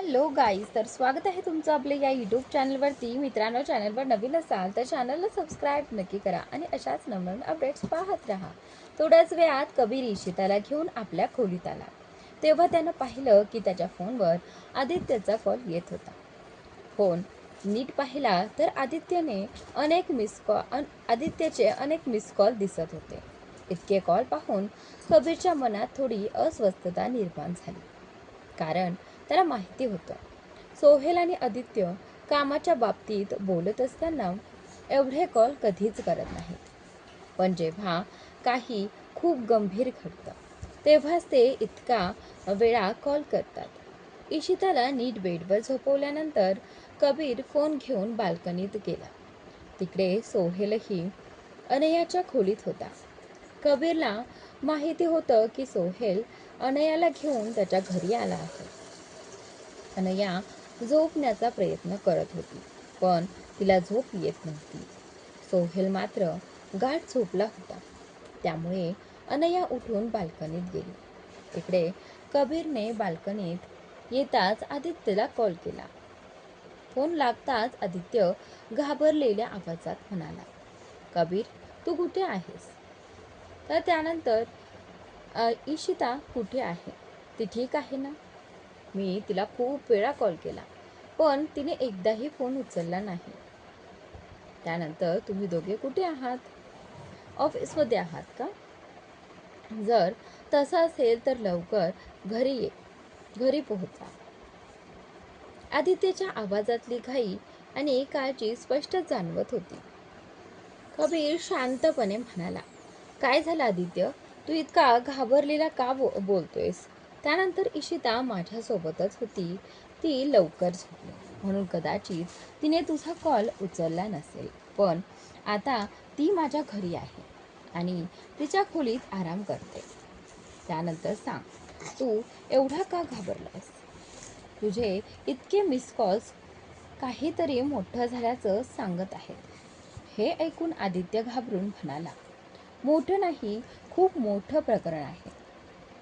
Hello guys, तर स्वागत आहे तुमचं आपल्या या यूट्यूब चॅनलवरती. मित्रांनो, चॅनलवर नवीन असाल तर चॅनलला सबस्क्राईब नक्की करा आणि अशाच नवीन अपडेट्स पाहत राहा. थोड्याच वेळात कबीर इशिताला घेऊन आपल्या खोलीत आला. तेव्हा त्यानं पाहिलं की त्याच्या फोनवर आदित्यचा कॉल येत होता. फोन नीट पाहिला तर आदित्यचे अनेक मिस कॉल दिसत होते. इतके कॉल पाहून कबीरच्या मनात थोडी अस्वस्थता निर्माण झाली. कारण त्याला माहिती होतं सोहेल आणि आदित्य कामाच्या बाबतीत बोलत असताना एवढे कॉल कधीच करत नाहीत. पण जेव्हा काही खूप गंभीर घडतं तेव्हाच ते इतका वेळा कॉल करतात. इशिताला नीट बेडवर झोपवल्यानंतर कबीर फोन घेऊन बाल्कनीत गेला. तिकडे सोहेलही अनयाच्या खोलीत होता. कबीरला माहिती होतं की सोहेल अनयाला घेऊन त्याच्या घरी आला आहे. अनया झोपण्याचा प्रयत्न करत होती, पण तिला झोप येत नव्हती. सोहेल मात्र गाढ झोपला होता. त्यामुळे अनया उठून बाल्कनीत गेली. इकडे कबीरने बाल्कनीत येताच आदित्यला कॉल केला. फोन लागताच आदित्य घाबरलेल्या आवाजात म्हणाला, कबीर, तू कुठे आहेस? तर त्यानंतर इशिता कुठे आहे? ती ठीक आहे ना? मी तिला खूप वेळा कॉल केला, पण तिने एकदाही फोन उचलला नाही. त्यानंतर तुम्ही दोघे कुठे आहात? ऑफिसमध्ये आहात का? जर तसं असेल तर लवकर घरी पोहोचा. आदित्यच्या आवाजातली घाई आणि काळजी स्पष्ट जाणवत होती. कबीर शांतपणे म्हणाला, काय झालं आदित्य? तू इतका घाबरलेला का बोलतोयस? त्यानंतर इशिता माझ्यासोबतच होती. ती लवकर झोपली म्हणून कदाचित तिने तुझा कॉल उचलला नसेल, पण आता ती माझ्या घरी आहे आणि तिच्या खोलीत आराम करते. त्यानंतर सांग, तू एवढा का घाबरलास? तुझे इतके मिस कॉल्स काहीतरी मोठं झाल्याचं सांगत आहेत. हे ऐकून आदित्य घाबरून म्हणाला, मोठं नाही, खूप मोठं प्रकरण आहे.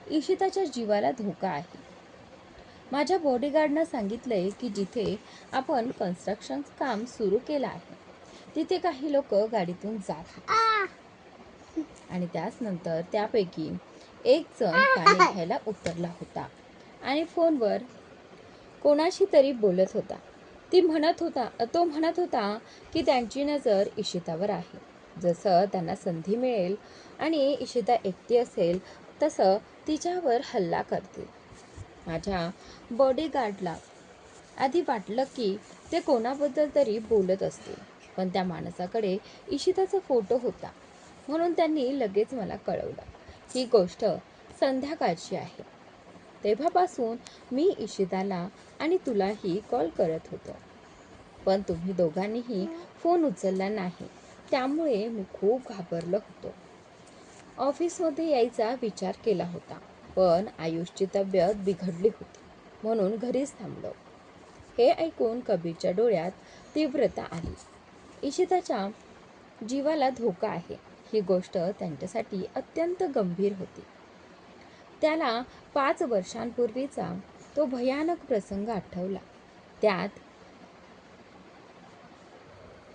इशिताच्या जीवाला धोका आहे. माझ्या बॉडीगार्डनं सांगितलंय की जिथे आपण कन्स्ट्रक्शन काम सुरू केलं आहे तिथे काही लोक गाडीतून जात होते आणि त्यानंतर त्यापैकी एक जण पाणी घ्यायला उतरला होता आणि फोनवर कोणाशी तरी बोलत होता. तो म्हणत होता की त्यांची नजर इशितावर आहे. जसं त्यांना संधी मिळेल आणि इशिता एकटी असेल तसं तिच्यावर हल्ला करतील. माझ्या बॉडीगार्डला आधी वाटलं की ते कोणाबद्दल तरी बोलत असतील, पण त्या माणसाकडे इशिताचा फोटो होता म्हणून त्यांनी लगेच मला कळवलं. ही गोष्ट संध्याकाळची आहे. तेव्हापासून मी इशिताला आणि तुलाही कॉल करत होतो, पण तुम्ही दोघांनीही फोन उचलला नाही. त्यामुळे मी खूप घाबरलो होतो. ऑफिसमध्ये यायचा विचार केला होता, पण आयुषची तब्येत बिघडली होती म्हणून घरीच थांबलो. हे ऐकून कबीरच्या डोळ्यात तीव्रता आली. इशिताच्या जीवाला धोका आहे ही गोष्ट त्यांच्यासाठी अत्यंत गंभीर होती. त्याला 5 वर्षांपूर्वीचा तो भयानक प्रसंग आठवला.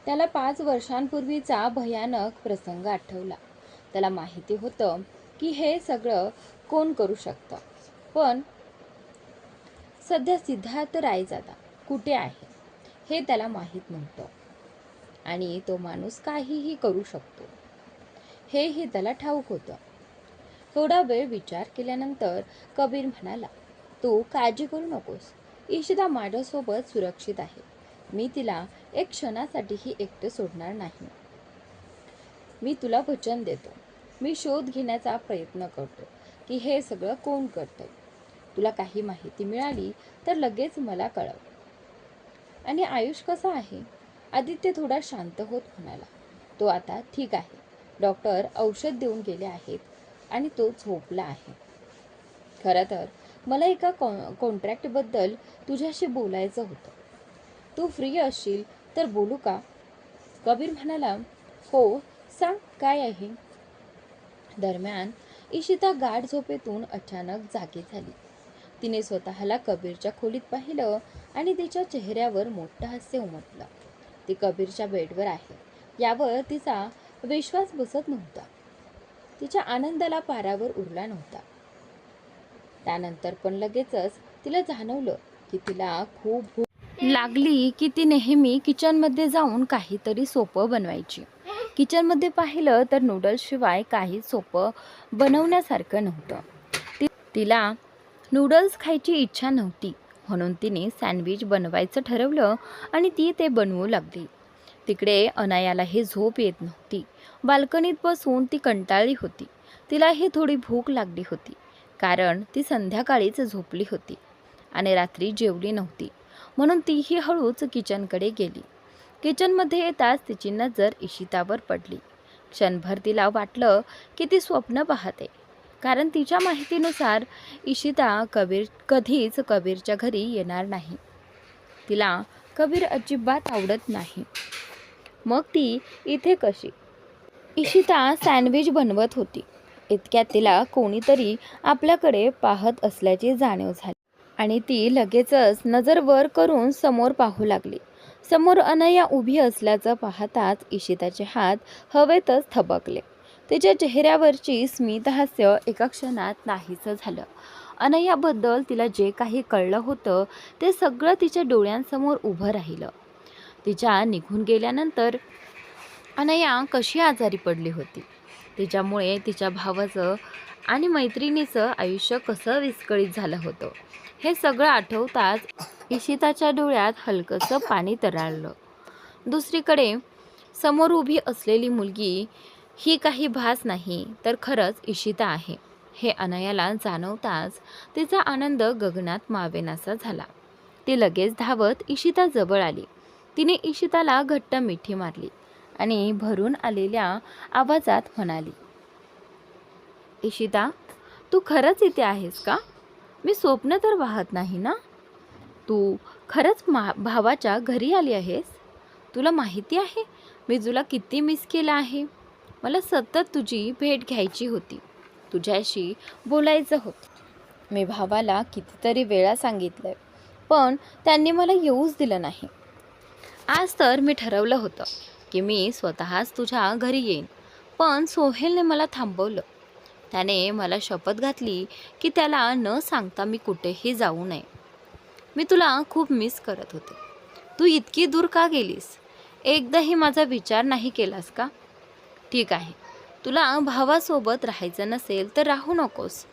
त्याला 5 वर्षांपूर्वीचा भयानक प्रसंग आठवला. त्याला माहिती होतं की हे सगळं कोण करू शकतं, पण सध्या सिद्धार्थ रायजादा कुठे आहे हे त्याला माहीत नव्हतं आणि तो माणूस काहीही करू शकतो हेही त्याला ठाऊक होतं. थोडा वेळ विचार केल्यानंतर कबीर म्हणाला, तू काळजी करू नकोस. इशिता माझ्यासोबत सुरक्षित आहे. मी तिला एक क्षणासाठीही एकटे सोडणार नाही. मी तुला वचन देतो. मी शोध घेण्याचा प्रयत्न करतो की हे सगळं कोण करतंय. तुला काही माहिती मिळाली तर लगेच मला कळव. आणि आयुष कसा आहे? आदित्य थोडा शांत होत म्हणाला, तो आता ठीक आहे. डॉक्टर औषध देऊन गेले आहेत आणि तो झोपला आहे. खरं तर मला एका कॉन्ट्रॅक्टबद्दल तुझ्याशी बोलायचं होतं. तू फ्री असशील तर बोलू का? कबीर म्हणाला, हो सांग, काय आहे? दरम्यान इशिता गाढ झोपेतून अचानक जागी झाली. तिने स्वतःला कबीरच्या खोलीत पाहिलं आणि तिच्या चेहऱ्यावर मोठं हास्य उमटलं. ती कबीरच्या बेडवर आहे यावर तिचा विश्वास बसत नव्हता. तिच्या आनंदाला पारावर उरला नव्हता. त्यानंतर पण लगेचच तिला जाणवलं की तिला खूप भूक लागली की ती नेहमी किचनमध्ये जाऊन काहीतरी सोपं बनवायची. किचनमध्ये पाहिलं तर नूडल्सशिवाय काही सोपं बनवण्यासारखं नव्हतं. तिला नूडल्स खायची इच्छा नव्हती म्हणून तिने सँडविच बनवायचं ठरवलं आणि ती ते बनवू लागली. तिकडे अनायालाही झोप येत नव्हती. बाल्कनीत बसून ती कंटाळली होती. तिलाही थोडी भूक लागली होती कारण ती संध्याकाळीच झोपली होती आणि रात्री जेवली नव्हती म्हणून तीही हळूच किचनकडे गेली. किचनमध्ये येताच तिची नजर इशितावर पडली. क्षणभर तिला वाटलं की ती स्वप्न पाहते कारण तिच्या माहितीनुसार इशिता कधीच कबीरच्या घरी येणार नाही. तिला कबीर अजिबात आवडत नाही. मग ती इथे कशी? इशिता सँडविच बनवत होती. इतक्यात तिला कोणीतरी आपल्याकडे पाहत असल्याची जाणीव झाली आणि ती लगेचच नजर वर करून समोर पाहू लागली. समोर अनया उभी असल्याचं पाहताच इशिताचे हात हवेतच थबकले. तिच्या चेहऱ्यावरची स्मितहास्य एका क्षणात नाहीसं झालं. अनयाबद्दल तिला जे काही कळलं होतं ते सगळं तिच्या डोळ्यांसमोर उभं राहिलं. तिच्या निघून गेल्यानंतर अनया कशी आजारी पडली होती. तिच्यामुळे तिच्या भावाचं आणि मैत्रिणीचं आयुष्य कसं विस्कळीत झालं होतं हे सगळं आठवताच इशिताच्या डोळ्यात हलकंसं पाणी तरळलं. दुसरीकडे समोर उभी असलेली मुलगी ही काही भास नाही तर खरंच इशिता आहे हे अनयाला जाणवताच तिचा आनंद गगनात मावेनासा झाला. ती लगेच धावत इशिता जवळ आली. तिने इशिताला घट्ट मिठी मारली आणि भरून आलेल्या आवाजात म्हणाली, इशिता, तू खरंच इथे आहेस का? मी स्वप्न तर पाहत नाही ना? तू खरंच भावाच्या घरी आली आहेस? तुला माहिती आहे मी तुला किती मिस केलं आहे. मला सतत तुझी भेट घ्यायची होती. तुझ्याशी बोलायचं होतं. मी भावाला कितीतरी वेळा सांगितलं पण त्यांनी मला येऊच दिलं नाही. आज तर मी ठरवलं होतं की मी स्वतःच तुझ्या घरी येईन पण सोहेलने मला थांबवलं. त्याने मला शपथ घातली की त्याला न सांगता मी कुठेही जाऊ नये. मी तुला खूप मिस करत होते. तू इतकी दूर का गेलीस? एकदाही माझा विचार नाही केलास का? ठीक आहे, तुला भावासोबत राहायचं नसेल तर राहू नकोस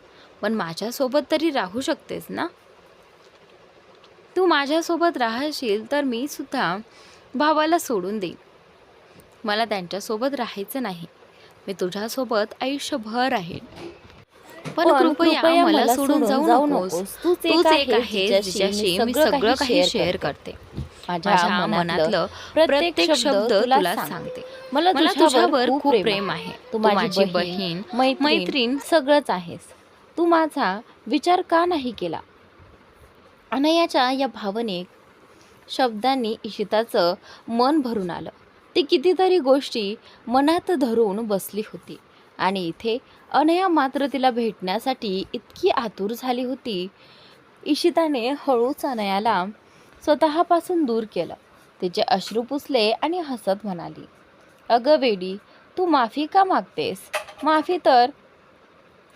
पण माझ्यासोबत तरी राहू शकतेस ना? तू माझ्यासोबत राहशील तर मी सुद्धा भावाला सोडून देईन. मला त्यांच्यासोबत राहायचं नाही. मी तुझ्यासोबत आयुष्यभर राहीन. पण कृपया मला सोडून जाऊ नकोस. तूच एक आहेस जिच्याशी मी सगळं काही शेअर करते. माझ्या मनातलं प्रत्येक शब्द तुला सांगते. मला तुझ्यावर खूप प्रेम आहे. तू माझी बहीण, मैत्रीण सगळंच आहेस. तू माझा विचार का नाही केला? अनयाच्या या भावनिक शब्दांनी इशिताचं मन भरून आलं. ती कितीतरी गोष्टी मनात धरून बसली होती आणि इथे अनया मात्र तिला भेटण्यासाठी इतकी आतुर झाली होती. इशिताने हळूच अनयाला स्वतःपासून दूर केलं. तिचे अश्रू पुसले आणि हसत म्हणाली, अगं वेडी, तू माफी का मागतेस? माफी तर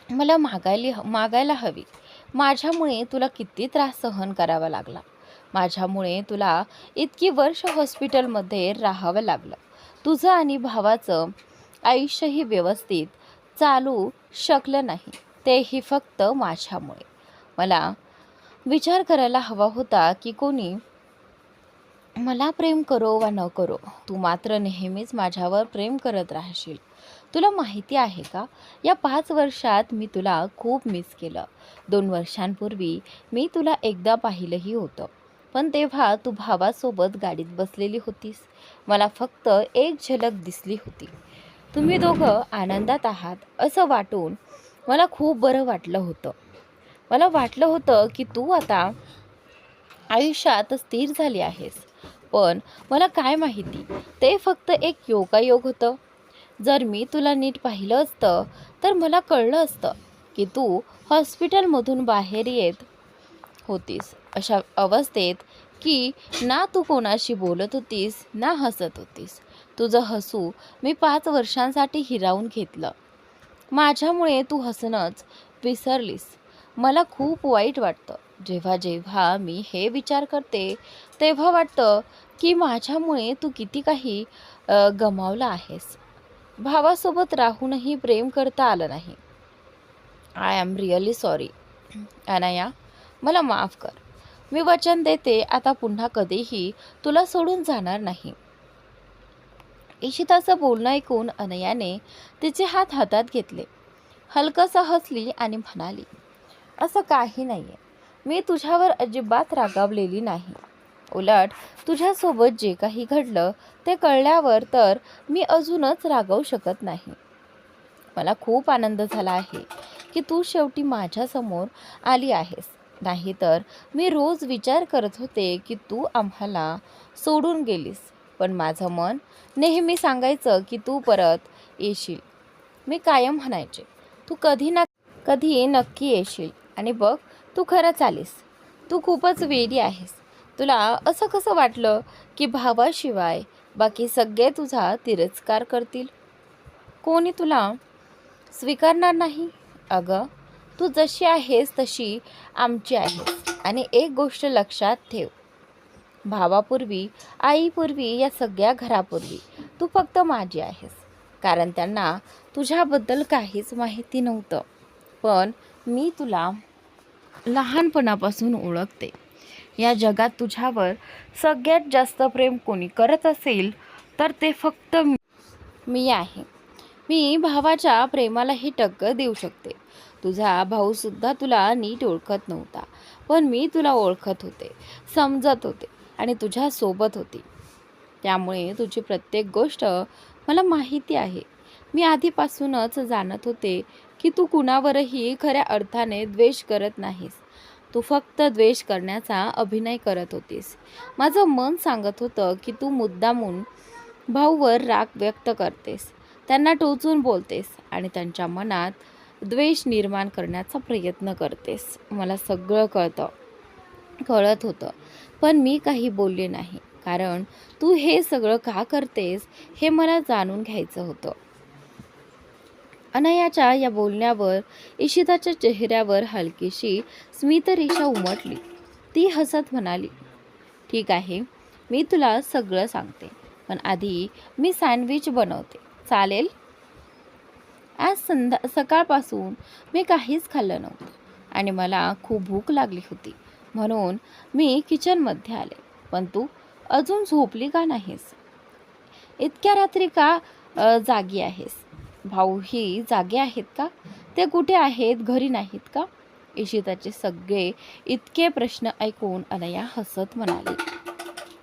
मला मागायला हवी. माझ्यामुळे तुला किती त्रास सहन करावा लागला. माझ्यामुळे तुला इतकी वर्ष हॉस्पिटलमध्ये राहावं लागलं. तुझं आणि भावाचं आयुष्यही व्यवस्थित चालू शकलं नाही, तेही फक्त माझ्यामुळे. मला विचार करायला हवा होता की कोणी मला प्रेम करो वा न करो, तू मात्र नेहमीच माझ्यावर प्रेम करत राहशील. तुला माहिती आहे का, या 5 वर्षात मी तुला खूप मिस केलं. 2 वर्षांपूर्वी मी तुला एकदा पाहिलंही होतं पण तेव्हा तू भावासोबत गाडीत बसलेली होतीस. मला फक्त एक झलक दिसली होती. तुम्ही दोघं आनंदात आहात असं वाटून मला खूप बरं वाटलं होतं. मला वाटलं होतं की तू आता आयुष्यात स्थिर झाली आहेस. पण मला काय माहिती, ते फक्त एक योगायोग होतं. जर मी तुला नीट पाहिलं असतं तर मला कळलं असतं की तू हॉस्पिटलमधून बाहेर येत होतीस, अशा अवस्थेत की ना तू कोणाशी बोलत होतीस ना हसत होतीस. तुझं हसू मी 5 वर्षांसाठी हिरावून घेतलं. माझ्यामुळे तू हसणंच विसरलीस. मला खूप वाईट वाटतं. जेव्हा जेव्हा मी हे विचार करते तेव्हा वाटतं की माझ्यामुळे तू किती काही गमावलं आहेस. भावासोबत राहूनही प्रेम करता आलं नाही. I am really sorry Anaya, मला माफ कर. मी वचन देते आता पुन्हा कधीही तुला सोडून जाणार नाही. इशिताचं बोलणं ऐकून अनयाने तिचे हात हातात घेतले, हलकसं हसली आणि म्हणाली, असं काही नाहीये. मी तुझ्यावर अजिबात रागावलेली नाही. उलट तुझ्यासोबत जे काही घडलं ते कळल्यावर तर मी अजूनच रागावू शकत नाही. मला खूप आनंद झाला आहे की तू शेवटी माझ्यासमोर आली आहेस. नाहीतर मी रोज विचार करत होते की तू आम्हाला सोडून गेलीस. पण माझं मन नेहमी सांगायचं की तू परत येशील. मी कायम म्हणायचे, तू कधी ना कधी नक्की येशील. आणि बघ, तू खरंच आलीस. तू खूपच वेडी आहेस. तुला असं कसं वाटलं की भावाशिवाय बाकी सगळे तुझा तिरस्कार करतील? कोणी तुला स्वीकारणार नाही? अगं, तू जशी आहेस तशी आमची आहेस. आणि एक गोष्ट लक्षात ठेव, भावापूर्वी, आईपूर्वी, या सगळ्या घरापूर्वी तू फक्त माझी आहेस. कारण त्यांना तुझ्याबद्दल काहीच माहिती नव्हतं. पण मी तुला लहानपणापासून ओळखते. या जगात तुझ्यावर सगळ्यात जास्त प्रेम कोणी करत असेल तर ते फक्त मी आहे. मी भावाच्या प्रेमालाही टक्कर देऊ शकते. तुझा भाऊसुद्धा तुला नीट ओळखत नव्हता, पण मी तुला ओळखत होते, समजत होते आणि तुझ्या सोबत होती. त्यामुळे तुझी प्रत्येक गोष्ट मला माहिती आहे. मी आधीपासूनच जाणत होते की तू कुणावरही खऱ्या अर्थाने द्वेष करत नाहीस. तू फक्त द्वेष करण्याचा अभिनय करत होतीस. माझं मन सांगत होतं की तू मुद्दामून भाऊवर राग व्यक्त करतेस, त्यांना टोचून बोलतेस आणि त्यांच्या मनात द्वेष निर्माण करण्याचा प्रयत्न करतेस. मला सगळं कळत होतं, पण मी काही बोलले नाही. कारण तू हे सगळं का करतेस हे मला जाणून घ्यायचं होतं. अनयाच्या या बोलण्यावर इशिताच्या चेहऱ्यावर हलकीशी स्मितरेषा उमटली. ती हसत म्हणाली, ठीक आहे, मी तुला सगळं सांगते. पण आधी मी सँडविच बनवते, चालेल? आज सकाळपासून मी काहीच खाल्लं नव्हतं आणि मला खूप भूक लागली होती. म्हणून मी किचनमध्ये आले. पण तू अजून झोपली का नाहीस? इतक्या रात्री का जागी आहेस? भाऊही जागे आहेत का? ते कुठे आहेत? घरी नाहीत का? इशिताचे सगळे इतके प्रश्न ऐकून अनया हसत म्हणाली,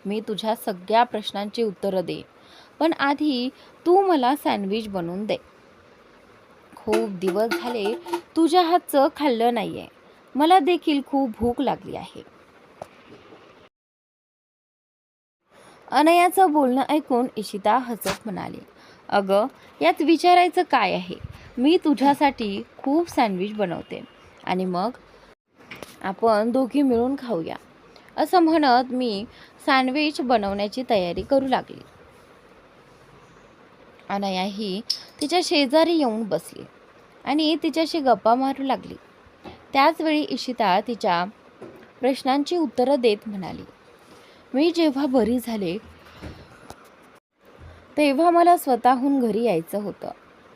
मी तुझ्या सगळ्या प्रश्नांची उत्तरं देईन, पण आधी तू मला सँडविच बनवून दे. खूप दिवस झाले तुझ्या हातचं खाल्लं नाहीये. मला देखील खूप भूक लागली आहे. अनयाचं बोलणं ऐकून इशिता हसत म्हणाली, अगं, यात विचारायचं काय आहे? मी तुझ्यासाठी खूप सँडविच बनवते आणि मग आपण दोघी मिळून खाऊया. असं म्हणत मी सँडविच बनवण्याची तयारी करू लागली. अनया ही तिच्या शेजारी येऊन बसली आणि तिच्याशी गप्पा मारू लागली. त्याचवेळी इशिता तिच्या प्रश्नांची उत्तरं देत म्हणाली, मी जेव्हा बरी झाले तेव्हा मला स्वतःहून घरी यायचं होतं.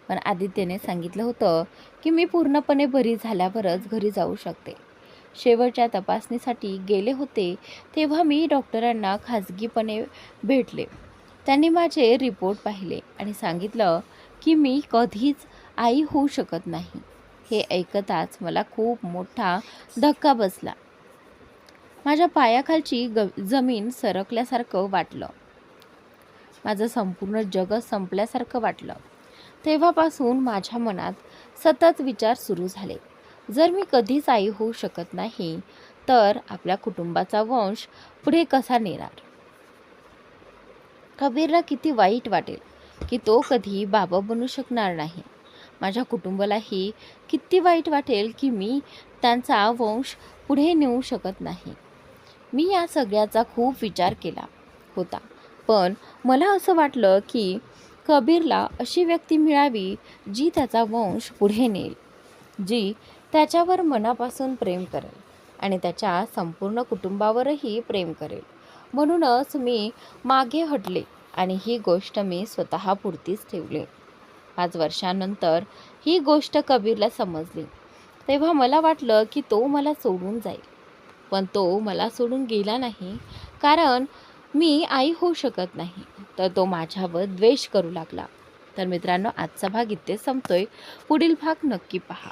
पण आदित्यने सांगितलं होतं की मी पूर्णपणे बरी झाल्यावरच घरी जाऊ शकते. शेवटच्या तपासणीसाठी गेले होते तेव्हा मी डॉक्टरांना खाजगीपणे भेटले. त्यांनी माझे रिपोर्ट पाहिले आणि सांगितलं की मी कधीच आई होऊ शकत नाही. हे ऐकताच मला खूप मोठा धक्का बसला. माझ्या पायाखालची जमीन सरकल्यासारखं वाटलं. माझं संपूर्ण जगच संपल्यासारखं वाटलं. तेव्हापासून माझ्या मनात सतत विचार सुरू झाले, जर मी कधीच आई होऊ शकत नाही तर आपल्या कुटुंबाचा वंश पुढे कसा नेणार? कबीरला किती वाईट वाटेल की तो कधी बाबा बनू शकणार नाही. माझ्या कुटुंबालाही किती वाईट वाटेल की मी त्यांचा वंश पुढे नेऊ शकत नाही. मी या सगळ्याचा खूप विचार केला होता, पण मला असं वाटलं की कबीरला अशी व्यक्ती मिळावी जी त्याचा वंश पुढे नेईल, जी त्याच्यावर मनापासून प्रेम करेल आणि त्याच्या संपूर्ण कुटुंबावरही प्रेम करेल. म्हणूनच मी मागे हटले आणि ही गोष्ट मी स्वतःपुरतीच ठेवली. 5 वर्षांनंतर ही गोष्ट कबीरला समजली. तेव्हा मला वाटलं की तो मला सोडून जाईल, पण तो मला सोडून गेला नाही, कारण मी आई होऊ शकत नाही. तर तो माझ्यावर द्वेष करू लागला. तर मित्रांनो, आजचा भाग इथे संपतोय. पुढील भाग नक्की पहा.